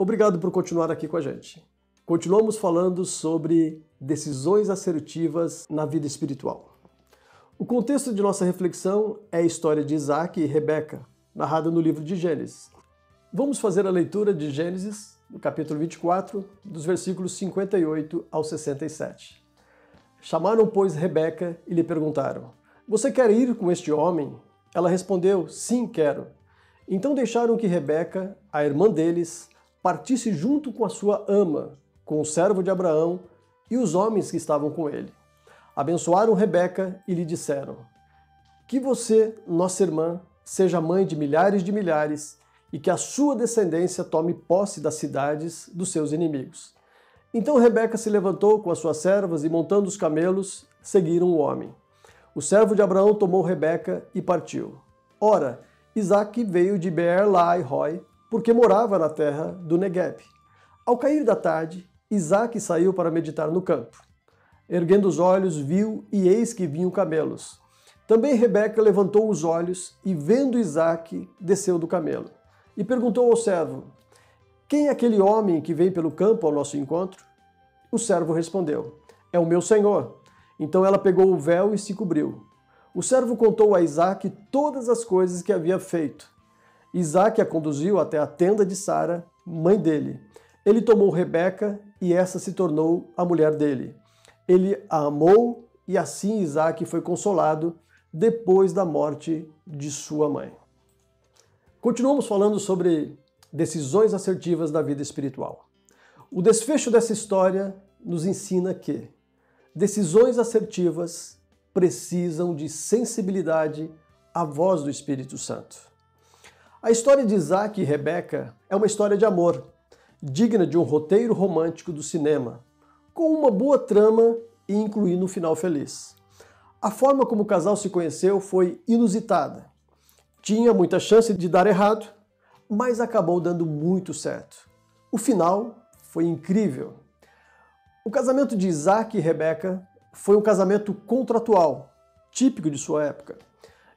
Obrigado por continuar aqui com a gente. Continuamos falando sobre decisões assertivas na vida espiritual. O contexto de nossa reflexão é a história de Isaac e Rebeca, narrada no livro de Gênesis. Vamos fazer a leitura de Gênesis, no capítulo 24, dos versículos 58 ao 67. Chamaram, pois, Rebeca e lhe perguntaram: "Você quer ir com este homem?" Ela respondeu: "Sim, quero." Então deixaram que Rebeca, a irmã deles, partisse junto com a sua ama, com o servo de Abraão e os homens que estavam com ele. Abençoaram Rebeca e lhe disseram: "Que você, nossa irmã, seja mãe de milhares e que a sua descendência tome posse das cidades dos seus inimigos." Então Rebeca se levantou com as suas servas e, montando os camelos, seguiram o homem. O servo de Abraão tomou Rebeca e partiu. Ora, Isaque veio de Beer-lahai-roi, porque morava na terra do Negueb. Ao cair da tarde, Isaque saiu para meditar no campo. Erguendo os olhos, viu, e eis que vinham camelos. Também Rebeca levantou os olhos e, vendo Isaque, desceu do camelo. E perguntou ao servo: "Quem é aquele homem que vem pelo campo ao nosso encontro?" O servo respondeu: "É o meu senhor." Então ela pegou o véu e se cobriu. O servo contou a Isaque todas as coisas que havia feito. Isaque a conduziu até a tenda de Sara, mãe dele. Ele tomou Rebeca e essa se tornou a mulher dele. Ele a amou e assim Isaque foi consolado depois da morte de sua mãe. Continuamos falando sobre decisões assertivas da vida espiritual. O desfecho dessa história nos ensina que decisões assertivas precisam de sensibilidade à voz do Espírito Santo. A história de Isaque e Rebeca é uma história de amor, digna de um roteiro romântico do cinema, com uma boa trama e incluindo um final feliz. A forma como o casal se conheceu foi inusitada. Tinha muita chance de dar errado, mas acabou dando muito certo. O final foi incrível. O casamento de Isaque e Rebeca foi um casamento contratual, típico de sua época,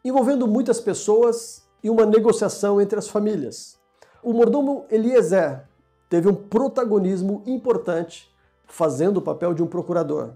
envolvendo muitas pessoas e uma negociação entre as famílias. O mordomo Eliezer teve um protagonismo importante, fazendo o papel de um procurador.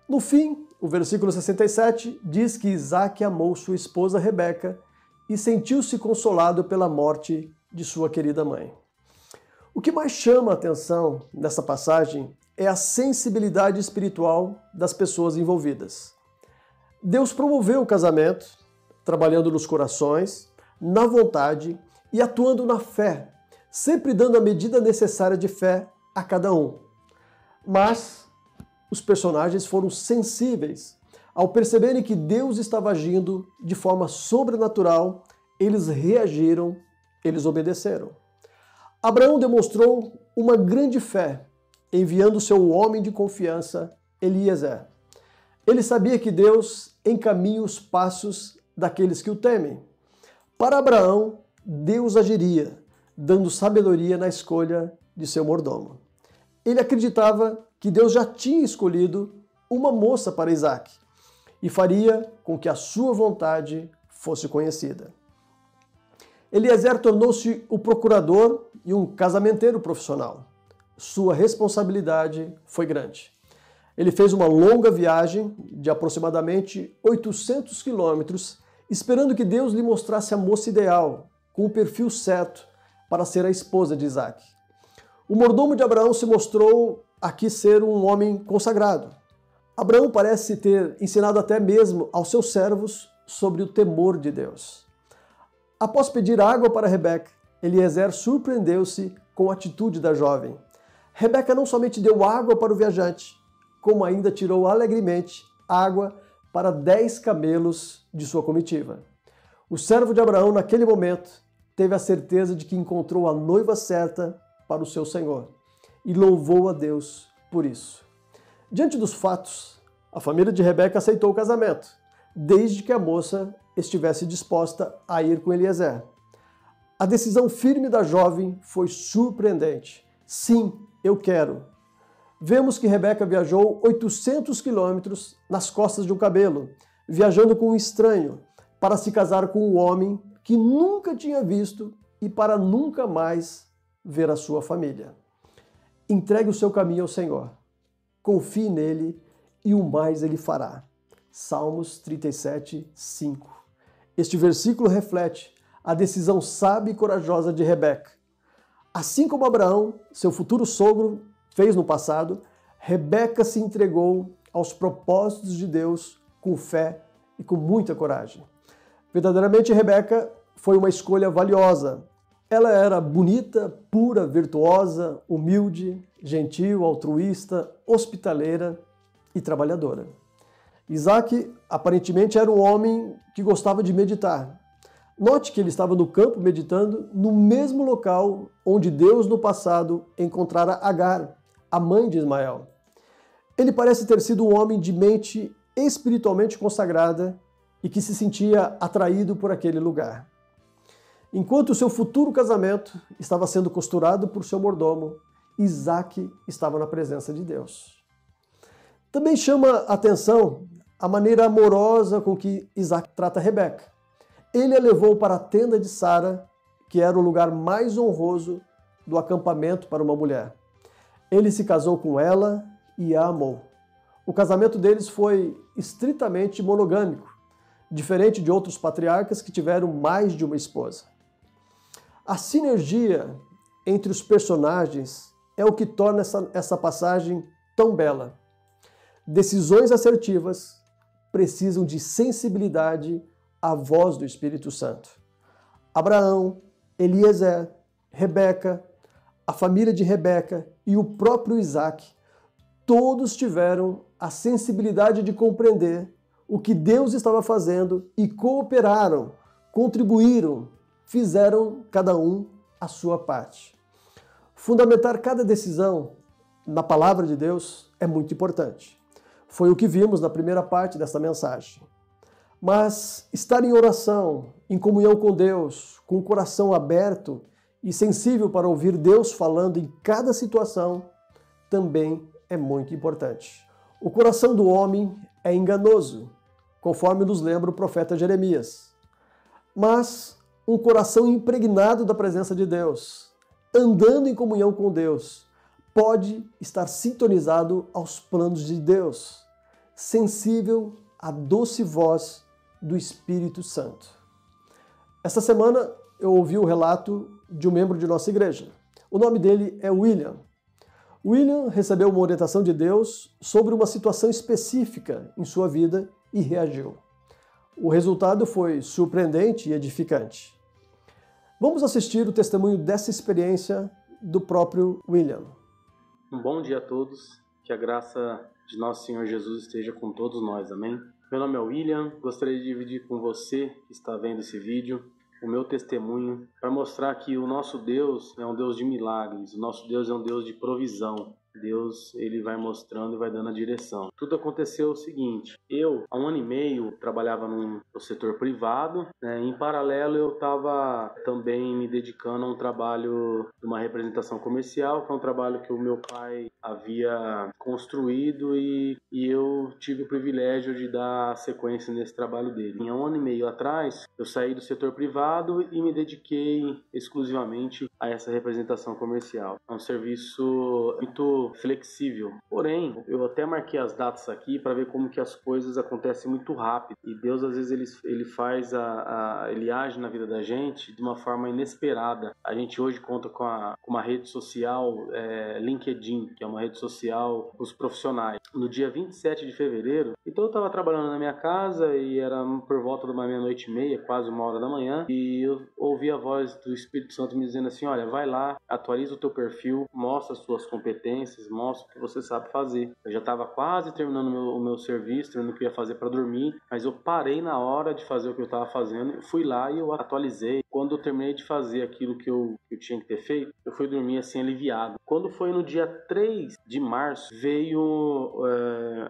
No fim, o versículo 67 diz que Isaque amou sua esposa Rebeca e sentiu-se consolado pela morte de sua querida mãe. O que mais chama a atenção nessa passagem é a sensibilidade espiritual das pessoas envolvidas. Deus promoveu o casamento, trabalhando nos corações, na vontade e atuando na fé, sempre dando a medida necessária de fé a cada um. Mas os personagens foram sensíveis. Ao perceberem que Deus estava agindo de forma sobrenatural, eles reagiram, eles obedeceram. Abraão demonstrou uma grande fé, enviando seu homem de confiança, Eliezer. Ele sabia que Deus encaminha os passos daqueles que o temem. Para Abraão, Deus agiria, dando sabedoria na escolha de seu mordomo. Ele acreditava que Deus já tinha escolhido uma moça para Isaque e faria com que a sua vontade fosse conhecida. Eliezer tornou-se o procurador e um casamenteiro profissional. Sua responsabilidade foi grande. Ele fez uma longa viagem de aproximadamente 800 quilômetros, esperando que Deus lhe mostrasse a moça ideal, com o perfil certo para ser a esposa de Isaque. O mordomo de Abraão se mostrou aqui ser um homem consagrado. Abraão parece ter ensinado até mesmo aos seus servos sobre o temor de Deus. Após pedir água para Rebeca, Eliezer surpreendeu-se com a atitude da jovem. Rebeca não somente deu água para o viajante, como ainda tirou alegremente água para 10 camelos de sua comitiva. O servo de Abraão, naquele momento, teve a certeza de que encontrou a noiva certa para o seu senhor e louvou a Deus por isso. Diante dos fatos, a família de Rebeca aceitou o casamento, desde que a moça estivesse disposta a ir com Eliezer. A decisão firme da jovem foi surpreendente. Sim, eu quero. Vemos que Rebeca viajou 800 quilômetros nas costas de um camelo, viajando com um estranho, para se casar com um homem que nunca tinha visto e para nunca mais ver a sua família. Entregue o seu caminho ao Senhor. Confie nele e o mais ele fará. Salmos 37, 5. Este versículo reflete a decisão sábia e corajosa de Rebeca. Assim como Abraão, seu futuro sogro, fez no passado, Rebeca se entregou aos propósitos de Deus com fé e com muita coragem. Verdadeiramente, Rebeca foi uma escolha valiosa. Ela era bonita, pura, virtuosa, humilde, gentil, altruísta, hospitaleira e trabalhadora. Isaac aparentemente era um homem que gostava de meditar. Note que ele estava no campo meditando no mesmo local onde Deus no passado encontrara Agar, a mãe de Ismael. Ele parece ter sido um homem de mente espiritualmente consagrada e que se sentia atraído por aquele lugar. Enquanto o seu futuro casamento estava sendo costurado por seu mordomo, Isaac estava na presença de Deus. Também chama a atenção a maneira amorosa com que Isaac trata Rebeca. Ele a levou para a tenda de Sara, que era o lugar mais honroso do acampamento para uma mulher. Ele se casou com ela e a amou. O casamento deles foi estritamente monogâmico, diferente de outros patriarcas que tiveram mais de uma esposa. A sinergia entre os personagens é o que torna essa passagem tão bela. Decisões assertivas precisam de sensibilidade à voz do Espírito Santo. Abraão, Eliezer, Rebeca, a família de Rebeca e o próprio Isaac, todos tiveram a sensibilidade de compreender o que Deus estava fazendo e cooperaram, contribuíram, fizeram cada um a sua parte. Fundamentar cada decisão na palavra de Deus é muito importante. Foi o que vimos na primeira parte dessa mensagem. Mas estar em oração, em comunhão com Deus, com o coração aberto e sensível para ouvir Deus falando em cada situação, também é muito importante. O coração do homem é enganoso, conforme nos lembra o profeta Jeremias. Mas um coração impregnado da presença de Deus, andando em comunhão com Deus, pode estar sintonizado aos planos de Deus, sensível à doce voz do Espírito Santo. Essa semana eu ouvi o relato de um membro de nossa igreja. O nome dele é William. William recebeu uma orientação de Deus sobre uma situação específica em sua vida e reagiu. O resultado foi surpreendente e edificante. Vamos assistir o testemunho dessa experiência do próprio William. Um bom dia a todos, que a graça de nosso Senhor Jesus esteja com todos nós, amém? Meu nome é William, gostaria de dividir com você que está vendo esse vídeo o meu testemunho para mostrar que o nosso Deus é um Deus de milagres, o nosso Deus é um Deus de provisão. Deus, ele vai mostrando e vai dando a direção. Tudo aconteceu o seguinte, eu, há 1 ano e meio, trabalhava no setor privado, né? Em paralelo eu estava também me dedicando a um trabalho de uma representação comercial, que é um trabalho que o meu pai havia construído e eu tive o privilégio de dar sequência nesse trabalho dele. Há 1 ano e meio atrás, eu saí do setor privado e me dediquei exclusivamente a essa representação comercial. É um serviço muito flexível. Porém, eu até marquei as datas aqui para ver como que as coisas acontecem muito rápido. E Deus, às vezes, ele faz ele age na vida da gente de uma forma inesperada. A gente hoje conta com uma rede social, LinkedIn, que é uma rede social para os profissionais. No dia 27 de fevereiro, então eu estava trabalhando na minha casa e era por volta de uma meia-noite e meia, quase 1h da manhã, e eu ouvi a voz do Espírito Santo me dizendo assim, olha, vai lá, atualiza o teu perfil, mostra as suas competências, mostra o que você sabe fazer. Eu já estava quase terminando o meu serviço, terminando o que eu ia fazer para dormir, mas eu parei na hora de fazer o que eu estava fazendo, fui lá e eu atualizei. Quando eu terminei de fazer aquilo que eu tinha que ter feito, eu fui dormir assim aliviado. Quando foi no dia 3 de março, veio,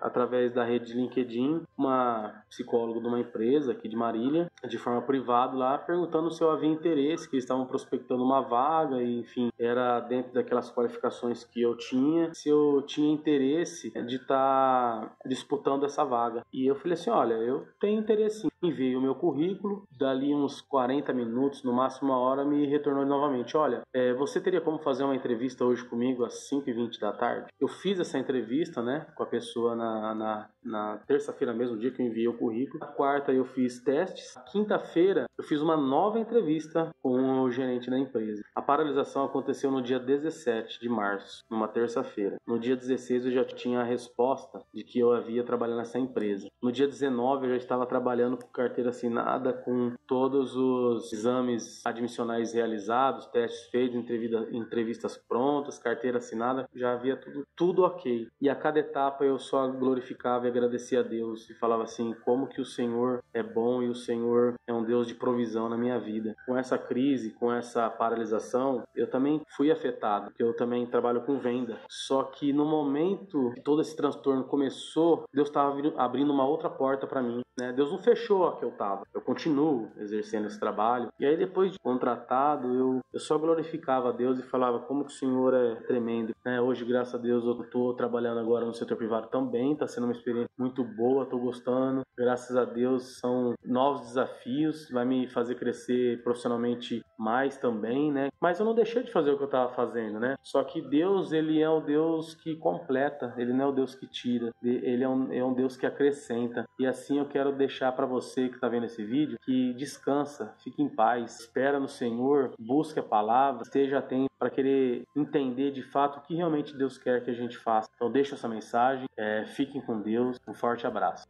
através da rede de LinkedIn, uma psicóloga de uma empresa aqui de Marília, de forma privada lá, perguntando se eu havia interesse, que eles estavam prospectando uma vaga, e, enfim, era dentro daquelas qualificações que eu tinha, se eu tinha interesse de estar disputando essa vaga. E eu falei assim, olha, eu tenho interesse sim, enviei o meu currículo, dali uns 40 minutos, no máximo uma hora, me retornou novamente. Olha, você teria como fazer uma entrevista hoje comigo às 5h20 da tarde? Eu fiz essa entrevista, né, com a pessoa na terça-feira mesmo, dia que eu enviei o currículo. Na quarta eu fiz testes. Na quinta-feira eu fiz uma nova entrevista com o gerente da empresa. A paralisação aconteceu no dia 17 de março, numa terça-feira. No dia 16 eu já tinha a resposta de que eu havia trabalhado nessa empresa. No dia 19 eu já estava trabalhando com carteira assinada, com todos os exames admissionais realizados, testes feitos, entrevistas prontas, carteira assinada, já havia tudo ok. E a cada etapa eu só glorificava e agradecia a Deus e falava assim, como que o Senhor é bom e o Senhor é um Deus de provisão na minha vida. Com essa crise, com essa paralisação, eu também fui afetado, porque eu também trabalho com venda. Só que no momento que todo esse transtorno começou, Deus estava abrindo uma outra porta para mim, né? Deus não fechou a que eu estava. Eu continuo exercendo esse trabalho. E aí depois de contratado, eu só glorificava a Deus e falava como que o Senhor é tremendo, né? Hoje, graças a Deus, eu estou trabalhando agora no setor privado também, está sendo uma experiência muito boa, estou gostando. Graças a Deus, são novos desafios, vai me fazer crescer profissionalmente mais também, né? Mas eu não deixei de fazer o que eu estava fazendo, né? Só que Deus, ele é o Deus que completa, ele não é o Deus que tira, ele é um Deus que acrescenta. E assim eu quero deixar para você que está vendo esse vídeo, que descansa, fique em paz, espera no Senhor, busque a palavra, esteja atento para querer entender de fato o que realmente Deus quer que a gente faça. Então deixa essa mensagem, fiquem com Deus, um forte abraço.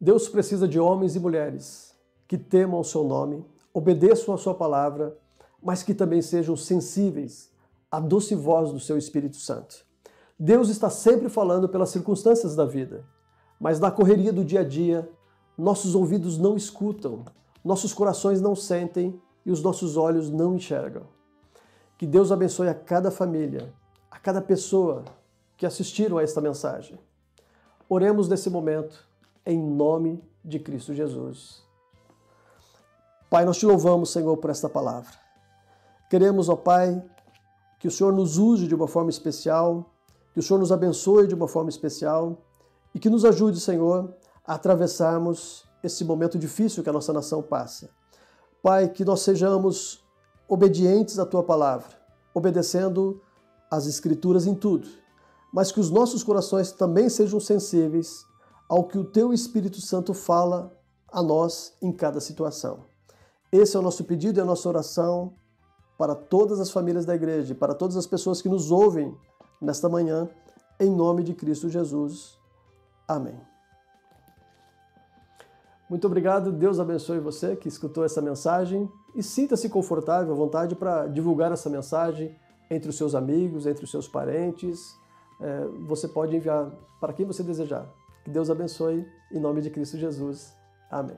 Deus precisa de homens e mulheres que temam o seu nome, obedeçam a sua palavra, mas que também sejam sensíveis à doce voz do seu Espírito Santo. Deus está sempre falando pelas circunstâncias da vida, mas na correria do dia a dia, nossos ouvidos não escutam, nossos corações não sentem e os nossos olhos não enxergam. Que Deus abençoe a cada família, a cada pessoa que assistiram a esta mensagem. Oremos nesse momento, em nome de Cristo Jesus. Pai, nós te louvamos, Senhor, por esta palavra. Queremos, ó Pai, que o Senhor nos use de uma forma especial, que o Senhor nos abençoe de uma forma especial e que nos ajude, Senhor, a atravessarmos esse momento difícil que a nossa nação passa. Pai, que nós sejamos obedientes à Tua palavra, obedecendo às Escrituras em tudo, mas que os nossos corações também sejam sensíveis ao que o Teu Espírito Santo fala a nós em cada situação. Esse é o nosso pedido e a nossa oração para todas as famílias da igreja, para todas as pessoas que nos ouvem nesta manhã, em nome de Cristo Jesus. Amém. Muito obrigado, Deus abençoe você que escutou essa mensagem e sinta-se confortável, à vontade para divulgar essa mensagem entre os seus amigos, entre os seus parentes. Você pode enviar para quem você desejar. Que Deus abençoe, em nome de Cristo Jesus. Amém.